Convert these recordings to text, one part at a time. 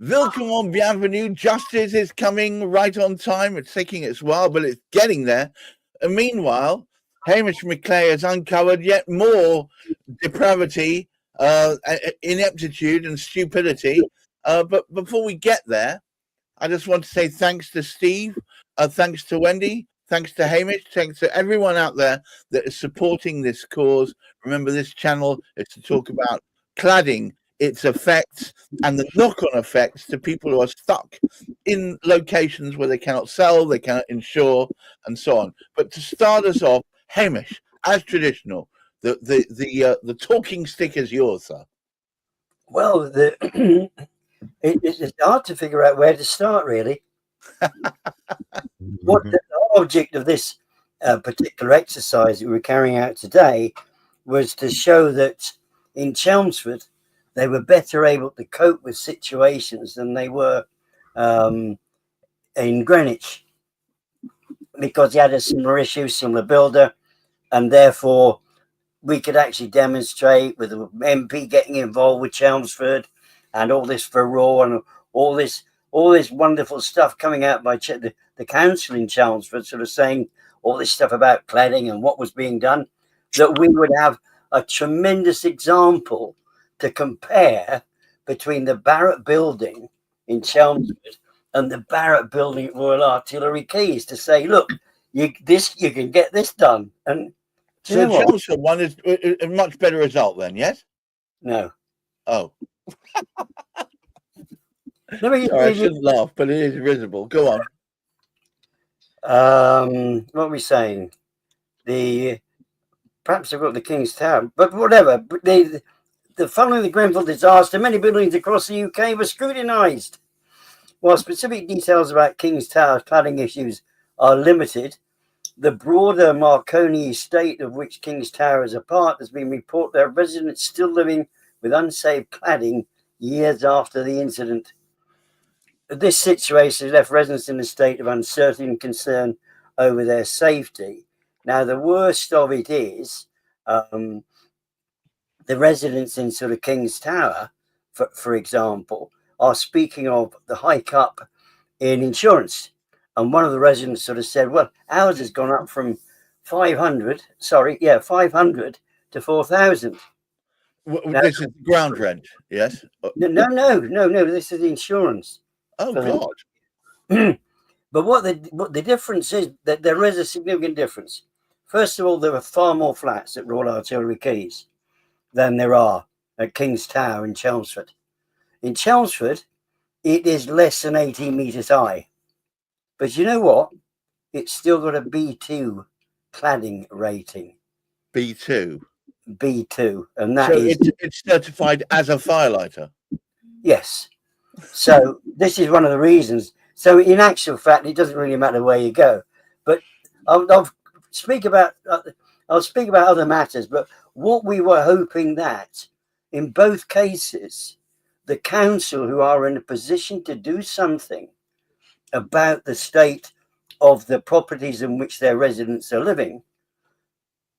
Welcome, bienvenue. Justice is coming right on time. It's taking its while, but it's getting there. And meanwhile, Hamish McClay has uncovered yet more depravity, ineptitude, and stupidity. But before we get there, I just want to say thanks to Steve, thanks to Wendy, thanks to Hamish, thanks to everyone out there that is supporting this cause. Remember, this channel is to talk about cladding, its effects, and the knock-on effects to people who are stuck in locations where they cannot sell, they cannot insure, and so on. But to start us off, Hamish, as traditional, the talking stick is yours, sir. Well, it's hard to figure out where to start, really. What the object of this particular exercise that we were carrying out today was to show that in Chelmsford, they were better able to cope with situations than they were in Greenwich, because they had a similar issue, similar builder, and therefore we could actually demonstrate with the MP getting involved with Chelmsford and all this furore and all this wonderful stuff coming out by the council in Chelmsford, sort of saying all this stuff about cladding and what was being done, that we would have a tremendous example to compare between the Barratt building in Chelmsford and the Barratt building at Royal Artillery Quays, to say, look, you can get this done. And so the Chelmsford one is a much better result then, yes? No. Oh. Sorry, I shouldn't laugh, but it is visible. Go on. What are we saying? Perhaps I've got the King's Tower, but whatever. Following the Grenfell disaster, many buildings across the UK were scrutinised. While specific details about King's Tower cladding issues are limited, the broader Marconi estate, of which King's Tower is a part, has been reported there are residents still living with unsafe cladding years after the incident. This situation has left residents in a state of uncertainty and concern over their safety. Now, the worst of it is the residents in sort of King's Tower, for example, are speaking of the hike up in insurance. And one of the residents sort of said, well, ours has gone up from 500 to 4,000. This is ground rent, yes? No, this is the insurance. Oh, God. But what the difference is, that there is a significant difference. First of all, there are far more flats at Royal Artillery Quays than there are at King's Tower in Chelmsford. In Chelmsford, it is less than 18 metres high. But you know what? It's still got a B2 cladding rating. B2? B2. And that is... It's certified as a firelighter? Yes. So this is one of the reasons. So in actual fact, it doesn't really matter where you go. But I'll speak about other matters. But what we were hoping that in both cases, the council, who are in a position to do something about the state of the properties in which their residents are living,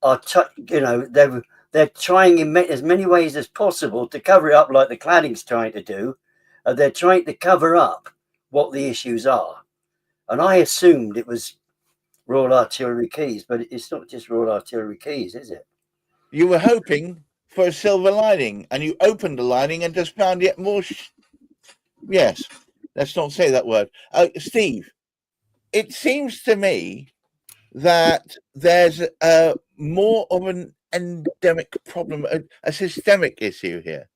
are they're trying in as many ways as possible to cover it up, like the cladding's trying to do. They're trying to cover up what the issues are. And I assumed it was Royal Artillery Quays, but it's not just Royal Artillery Quays, is it? You were hoping for a silver lining, and you opened the lining and just found yet more. Yes, let's not say that word. Steve, it seems to me that there's more of an endemic problem, a systemic issue here.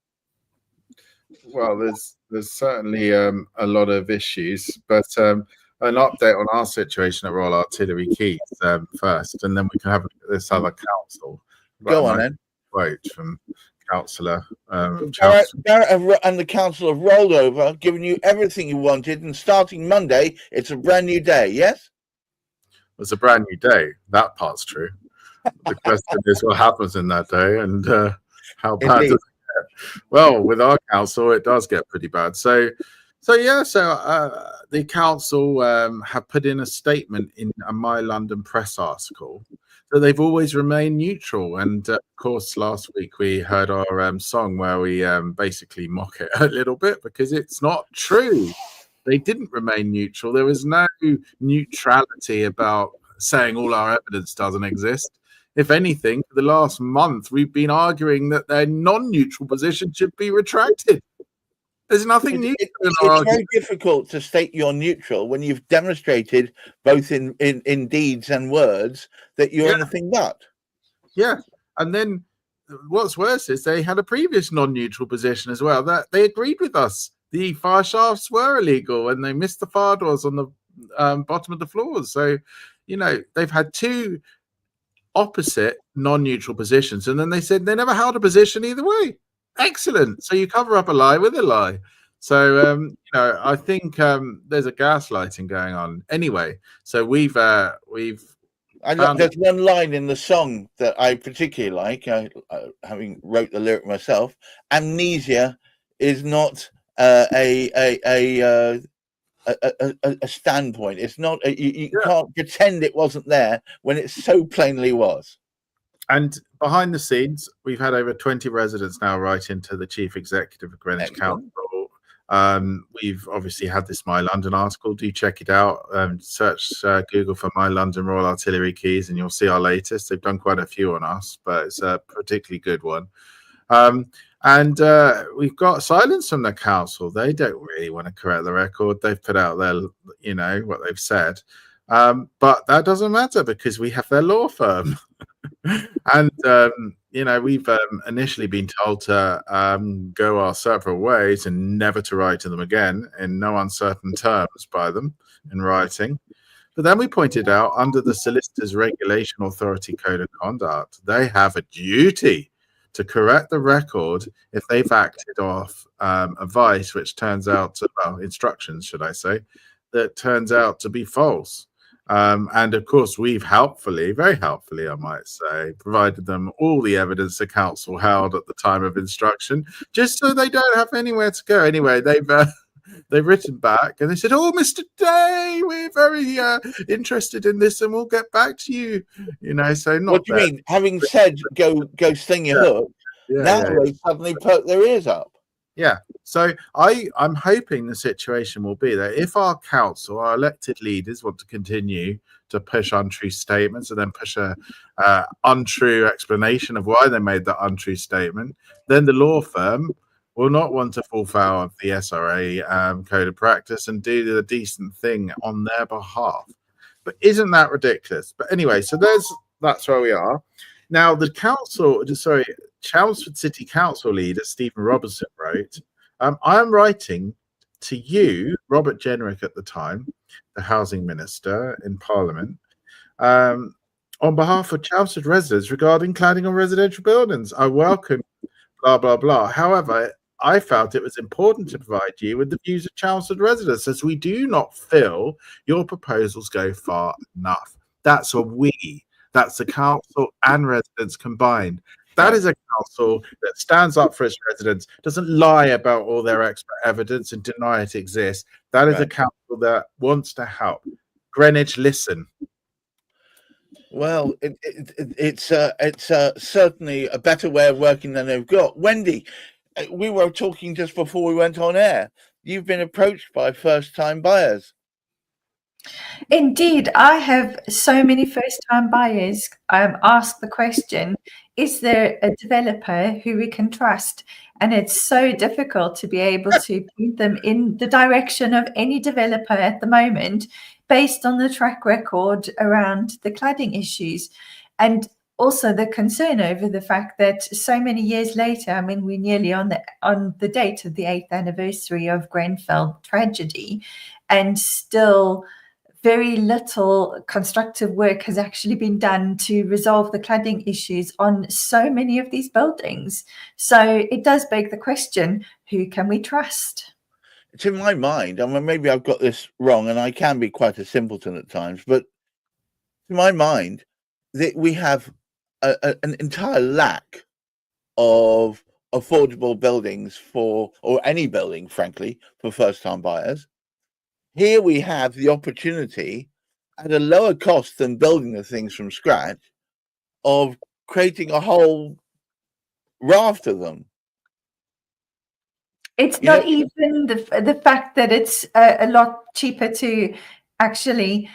Well, there's certainly a lot of issues, but an update on our situation at Royal Artillery Quays first, and then we can have this other council. Go on then. Quote from Councillor Barratt and the council have rolled over, given you everything you wanted, and starting Monday, it's a brand new day. Yes, it's a brand new day. That part's true. The question is what happens in that day, and how bad does it get? Well, with our council, it does get pretty bad. So the council have put in a statement in a My London Press article that they've always remained neutral. And of course, last week we heard our song where we basically mock it a little bit because it's not true. They didn't remain neutral. There was no neutrality about saying all our evidence doesn't exist. If anything, for the last month, we've been arguing that their non-neutral position should be retracted. There's nothing new. It's very difficult to state you're neutral when you've demonstrated both in deeds and words that you're anything but. Yeah. And then what's worse is they had a previous non-neutral position as well, that they agreed with us. The fire shafts were illegal and they missed the fire doors on the bottom of the floors. So, you know, they've had two opposite non-neutral positions. And then they said they never held a position either way. Excellent. So you cover up a lie with a lie. So, you know, I think there's a gaslighting going on. Anyway, so we've there's one line in the song that I particularly like, having wrote the lyric myself. Amnesia is not a standpoint. It's not. You can't pretend it wasn't there when it so plainly was. And behind the scenes, we've had over 20 residents now write into the chief executive of Greenwich Council. We've obviously had this My London article. Do check it out. Search Google for My London Royal Artillery Keys, and you'll see our latest. They've done quite a few on us, but it's a particularly good one. And we've got silence from the council. They don't really want to correct the record. They've put out their, you know, what they've said. But that doesn't matter because we have their law firm. And, you know, we've initially been told to go our separate ways and never to write to them again in no uncertain terms by them in writing. But then we pointed out under the Solicitors Regulation Authority Code of Conduct, they have a duty to correct the record if they've acted off advice which turns out to, well, instructions, should I say, that turns out to be false. And of course, we've helpfully, very helpfully, I might say, provided them all the evidence the council held at the time of instruction, just so they don't have anywhere to go. Anyway, they've written back and they said, "Oh, Mr. Day, we're very interested in this, and we'll get back to you." You know, so not. What do you mean? Having said go sling your hook, now they suddenly perk their ears up. Yeah. So I'm hoping the situation will be that if our council, our elected leaders, want to continue to push untrue statements and then push a untrue explanation of why they made that untrue statement, then the law firm will not want to fall foul of the SRA code of practice and do the decent thing on their behalf. But isn't that ridiculous? But anyway, so that's where we are. Now, the council, Chelmsford City Council leader Stephen Robertson wrote, I am writing to you, Robert Jenrick at the time, the housing minister in Parliament, on behalf of Chelmsford residents regarding cladding on residential buildings. I welcome blah, blah, blah. However, I felt it was important to provide you with the views of Chelmsford residents, as we do not feel your proposals go far enough. That's a we. That's the council and residents combined. That is a council that stands up for its residents, doesn't lie about all their expert evidence and deny it exists. That is a council that wants to help. Greenwich, listen. Well, it's certainly a better way of working than they've got. Wendy, we were talking just before we went on air. You've been approached by first-time buyers. Indeed, I have so many first-time buyers ask the question, is there a developer who we can trust? And it's so difficult to be able to point them in the direction of any developer at the moment based on the track record around the cladding issues. And also the concern over the fact that so many years later, I mean, we're nearly on the date of the 8th anniversary of Grenfell tragedy, and still very little constructive work has actually been done to resolve the cladding issues on so many of these buildings. So it does beg the question, who can we trust? To my mind, I mean, maybe I've got this wrong, and I can be quite a simpleton at times, but to my mind, that we have an entire lack of affordable buildings or any building, frankly, for first-time buyers. Here we have the opportunity at a lower cost than building the things from scratch of creating a whole raft of them. It's You not know, even the fact that it's a lot cheaper to actually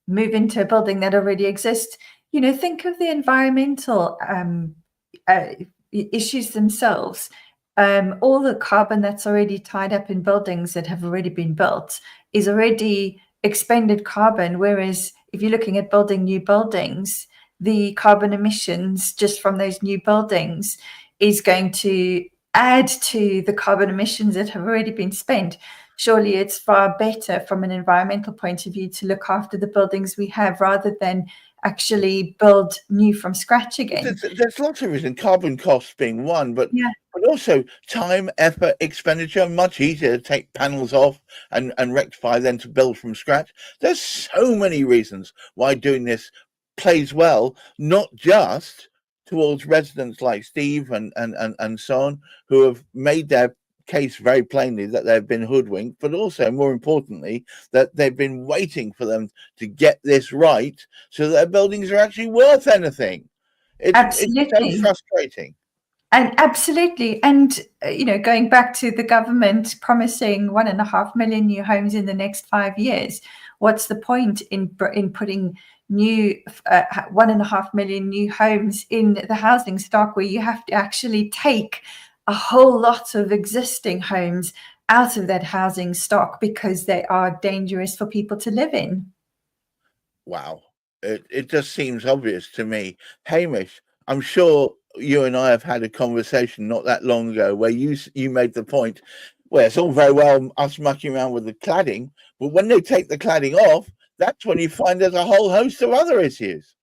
move into a building that already exists. You know, think of the environmental issues themselves. All the carbon that's already tied up in buildings that have already been built is already expended carbon, whereas if you're looking at building new buildings, the carbon emissions just from those new buildings is going to add to the carbon emissions that have already been spent. Surely it's far better from an environmental point of view to look after the buildings we have rather than actually build new from scratch again. there's lots of reasons, carbon costs being one, but Yeah. but also time, effort, expenditure. Much easier to take panels off and rectify than to build from scratch. There's so many reasons why doing this plays well, not just towards residents like Steve and so on, who have made their case very plainly that they've been hoodwinked, but also more importantly that they've been waiting for them to get this right so that their buildings are actually worth anything. It's so Absolutely. frustrating. And absolutely. And, you know, going back to the government promising 1.5 million new homes in the next 5 years, what's the point in putting new 1.5 million new homes in the housing stock where you have to actually take a whole lot of existing homes out of that housing stock because they are dangerous for people to live in? Wow. It just seems obvious to me. Hamish, I'm sure you and I have had a conversation not that long ago where you made the point, well, it's all very well us mucking around with the cladding, but when they take the cladding off, that's when you find there's a whole host of other issues.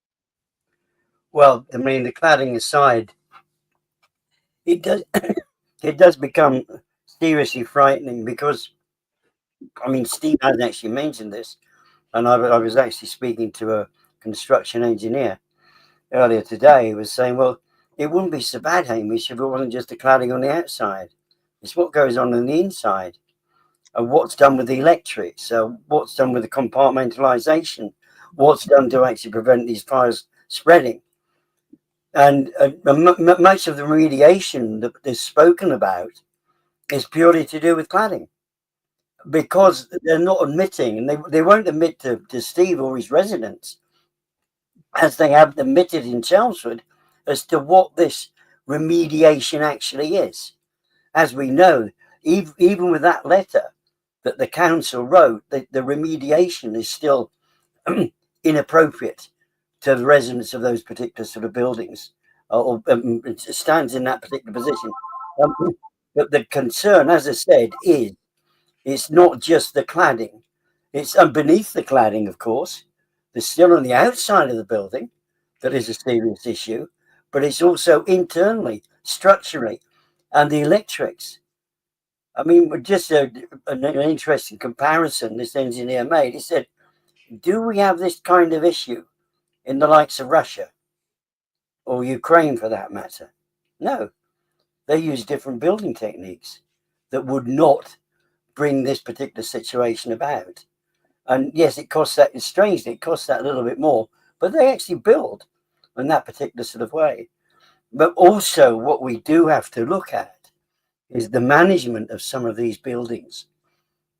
Well, I mean, the cladding aside, it does it does become seriously frightening because, I mean, Steve hasn't actually mentioned this, and I was actually speaking to a construction engineer earlier today. He was saying, well, it wouldn't be so bad, Hamish, if it wasn't just the cladding on the outside. It's what goes on the inside, and what's done with the electrics, what's done with the compartmentalization, what's done to actually prevent these fires spreading. And much of the remediation that is spoken about is purely to do with cladding, because they're not admitting, and they won't admit to Steve or his residents, as they have admitted in Chelmsford, as to what this remediation actually is. As we know, even with that letter that the council wrote, the remediation is still inappropriate to the residents of those particular sort of buildings, or stands in that particular position. But the concern, as I said, is it's not just the cladding. It's beneath the cladding, of course. There's still on the outside of the building that is a serious issue, but it's also internally, structurally, and the electrics. I mean, just an interesting comparison this engineer made. He said, do we have this kind of issue in the likes of Russia or Ukraine for that matter? No, they use different building techniques that would not bring this particular situation about. And yes, it costs that, it's strange, it costs that a little bit more, but they actually build in that particular sort of way. But also what we do have to look at is the management of some of these buildings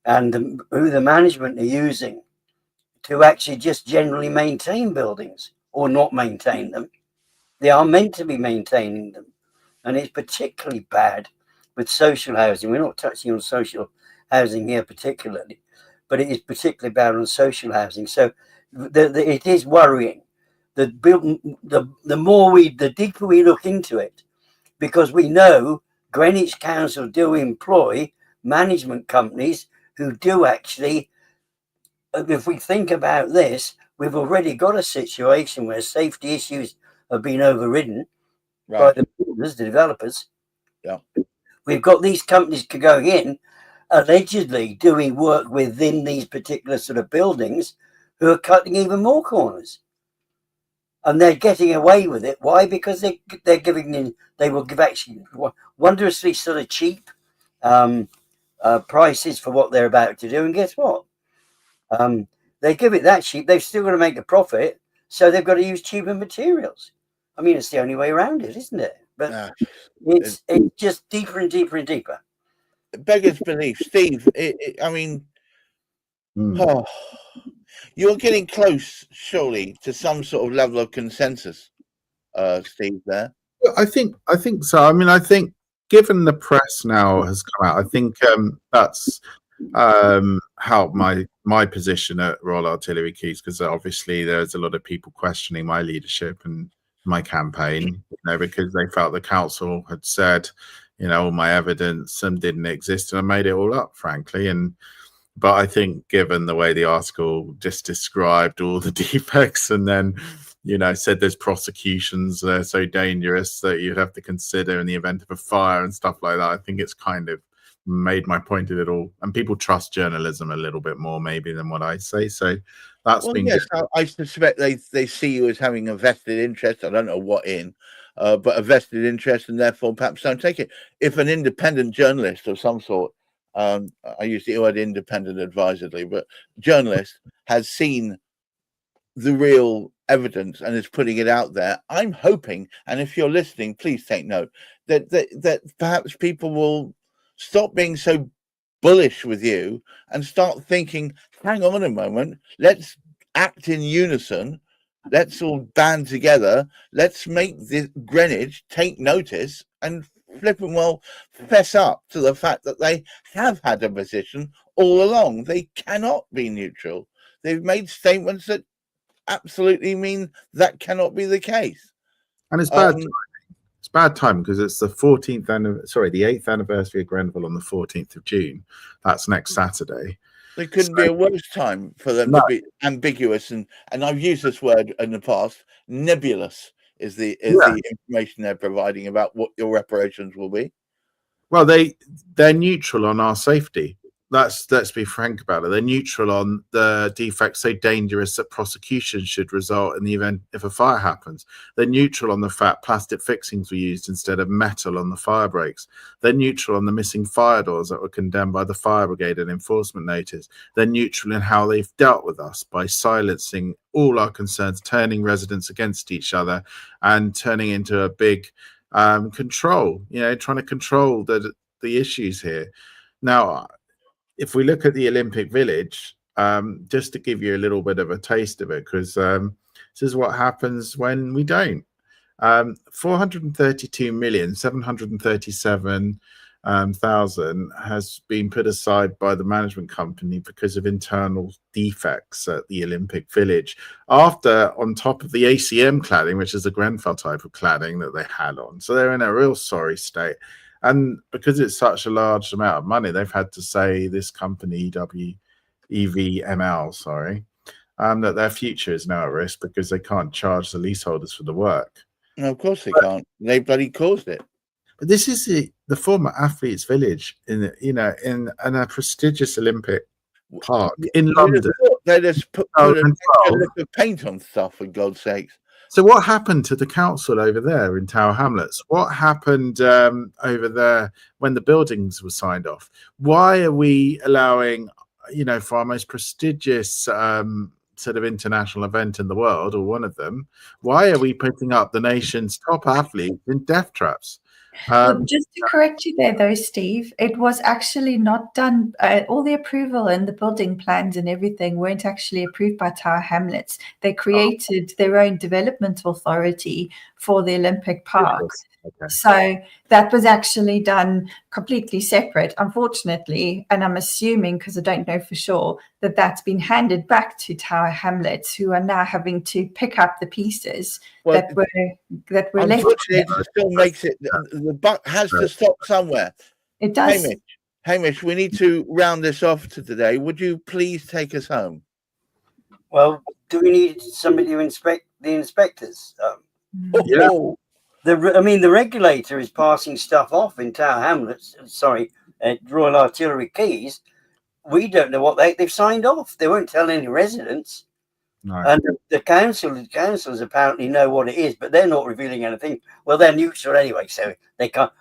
and who the management are using to actually just generally maintain buildings or not maintain them. They are meant to be maintaining them. And it's particularly bad with social housing. We're not touching on social housing here particularly, but it is particularly bad on social housing. So it is worrying. The deeper we look into it, because we know Greenwich Council do employ management companies who do actually, if we think about this, we've already got a situation where safety issues have been overridden by the builders, the developers. Yeah. We've got these companies going in, allegedly doing work within these particular sort of buildings, who are cutting even more corners. And they're getting away with it. Why? Because they're giving in, they will give actually wondrously sort of cheap prices for what they're about to do. And guess what? They give it that cheap. They've still got to make a profit. so they've got to use cheaper materials. I mean, it's the only way around it, isn't it? But it's just deeper and deeper and deeper. Beggars belief, Steve. I mean, oh, you're getting close, surely, to some sort of level of consensus, Steve. There, I think so. I mean, I think given the press now has come out, I think that's helped my position at Royal Artillery Keys, because obviously there's a lot of people questioning my leadership and my campaign, because they felt the council had said, all my evidence didn't exist, and I made it all up, frankly. But I think given the way the article just described all the defects, and then said there's prosecutions that are so dangerous that you'd have to consider in the event of a fire and stuff like that, I think it's kind of made my point a little, and people trust journalism a little bit more maybe than what I say. So that's been yes, I suspect they see you as having a vested interest. I don't know what in, but a vested interest, and therefore perhaps don't take it. If an independent journalist of some sort, I use the word independent advisedly, but journalist has seen the real evidence and is putting it out there, I'm hoping, and if you're listening, please take note, that perhaps people will stop being so bullish with you and start thinking, hang on a moment, let's act in unison, let's all band together, let's make this Greenwich take notice and flipping fess up to the fact that they have had a position all along. They cannot be neutral. They've made statements that absolutely mean that cannot be the case. And it's bad timing. It's bad time because it's the 8th anniversary of Grenfell on the 14th of June. That's next Saturday. There couldn't be a worse time for them to be ambiguous, and I've used this word in the past. Nebulous is the information they're providing about what your reparations will be. Well, they're neutral on our safety. Let's be frank about it. They're neutral on the defects so dangerous that prosecution should result in the event if a fire happens. They're neutral on the fact plastic fixings were used instead of metal on the fire breaks. They're neutral on the missing fire doors that were condemned by the fire brigade and enforcement notice. They're neutral in how they've dealt with us by silencing all our concerns, turning residents against each other, and turning into a big control. Trying to control the issues here. Now, if we look at the Olympic Village, just to give you a little bit of a taste of it, because this is what happens when we don't. 432,737,000 has been put aside by the management company because of internal defects at the Olympic Village. After, on top of the ACM cladding, which is the Grenfell type of cladding that they had on. So they're in a real sorry state. And because it's such a large amount of money, they've had to say, this company, EVML, that their future is now at risk because they can't charge the leaseholders for the work. No, of course they can't. They bloody caused it. But this is the former athletes' village in a prestigious Olympic park in London. They just put a lick of paint on stuff, for God's sakes. So what happened to the council over there in Tower Hamlets? What happened over there when the buildings were signed off? Why are we allowing, for our most prestigious sort of international event in the world, or one of them, why are we putting up the nation's top athletes in death traps? Just to correct you there, though, Steve, it was actually not done. All the approval and the building plans and everything weren't actually approved by Tower Hamlets. They created their own development authority for the Olympic Park. Okay. So that was actually done completely separate, unfortunately. And I'm assuming, because I don't know for sure, that that's been handed back to Tower Hamlets, who are now having to pick up the pieces that were left. Unfortunately, it still makes it. The buck has to stop somewhere. It does. Hamish, we need to round this off to today. Would you please take us home? Well, do we need somebody to inspect the inspectors? The regulator is passing stuff off in Tower Hamlets. Royal Artillery Keys. We don't know what they've signed off. They won't tell any residents. No. And the councils apparently know what it is, but they're not revealing anything. Well, they're neutral anyway, so they can't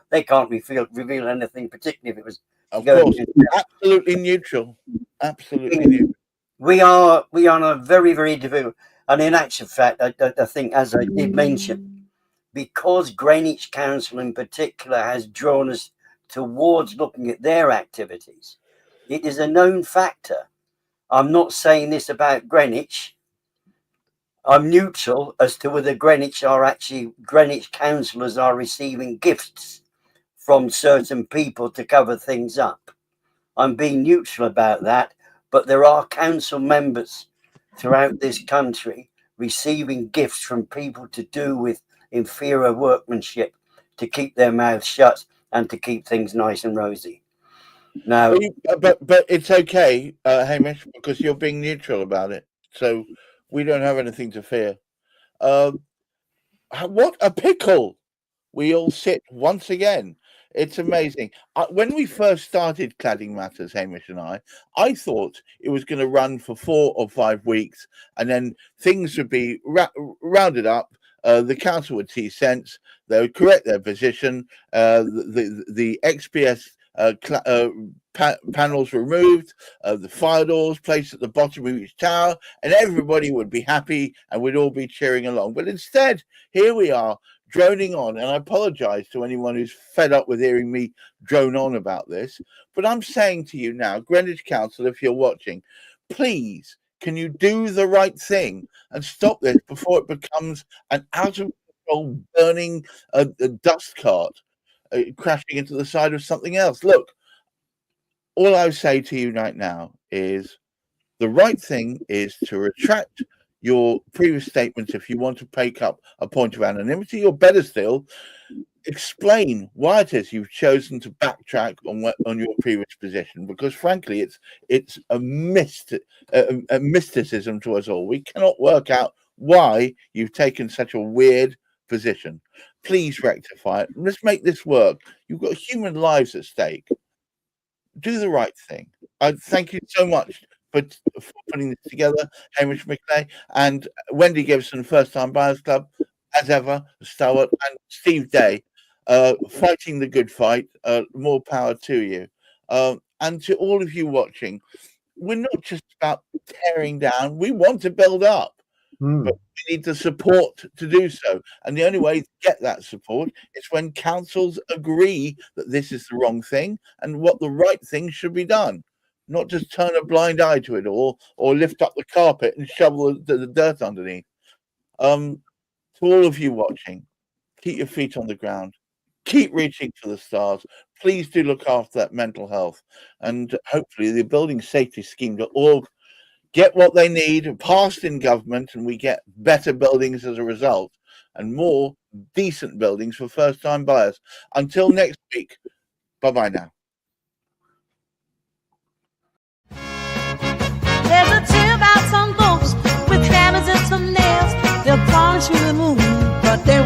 reveal anything, particularly if it was. Of course, absolutely neutral. Absolutely neutral. We are on a very, very difficult. And in actual fact, I think, as I did mention, because Greenwich Council in particular has drawn us towards looking at their activities, it is a known factor. I'm not saying this about Greenwich. I'm neutral as to whether Greenwich councillors are receiving gifts from certain people to cover things up. I'm being neutral about that, but there are council members throughout this country receiving gifts from people to do with inferior workmanship to keep their mouths shut and to keep things nice and rosy. Now, but it's okay, Hamish, because you're being neutral about it, so we don't have anything to fear. What a pickle we all sit once again. It's amazing. When we first started Cladding Matters, Hamish and I thought it was going to run for 4 or 5 weeks, and then things would be rounded up. The council would see sense. They would correct their position. The XPS panels removed, the fire doors placed at the bottom of each tower, and everybody would be happy and we'd all be cheering along. But instead, here we are droning on, and I apologize to anyone who's fed up with hearing me drone on about this, but I'm saying to you now, Greenwich Council, if you're watching, please, can you do the right thing and stop this before it becomes an out of control burning dust cart crashing into the side of something else? Look, all I say to you right now is the right thing is to retract your previous statements if you want to take up a point of anonymity, or better still, explain why it is you've chosen to backtrack on your previous position, because frankly it's a mysticism to us all. We cannot work out why you've taken such a weird position. Please rectify it. Let's make this work. You've got human lives at stake. Do the right thing. I thank you so much for putting this together, Hamish McClay and Wendy Gibson, First Time Buyers Club, as ever, stalwart, and Steve Day, fighting the good fight. More power to you. And to all of you watching, we're not just about tearing down. We want to build up. But we need the support to do so. And the only way to get that support is when councils agree that this is the wrong thing and what the right thing should be done. Not just turn a blind eye to it all, or lift up the carpet and shovel the dirt underneath. To all of you watching, keep your feet on the ground. Keep reaching for the stars. Please do look after that mental health. And hopefully the building safety scheme.org get what they need passed in government, and we get better buildings as a result, and more decent buildings for first-time buyers. Until next week, bye-bye now. There's a tale about some folks with hammers and some nails. They'll polish you the moon, but they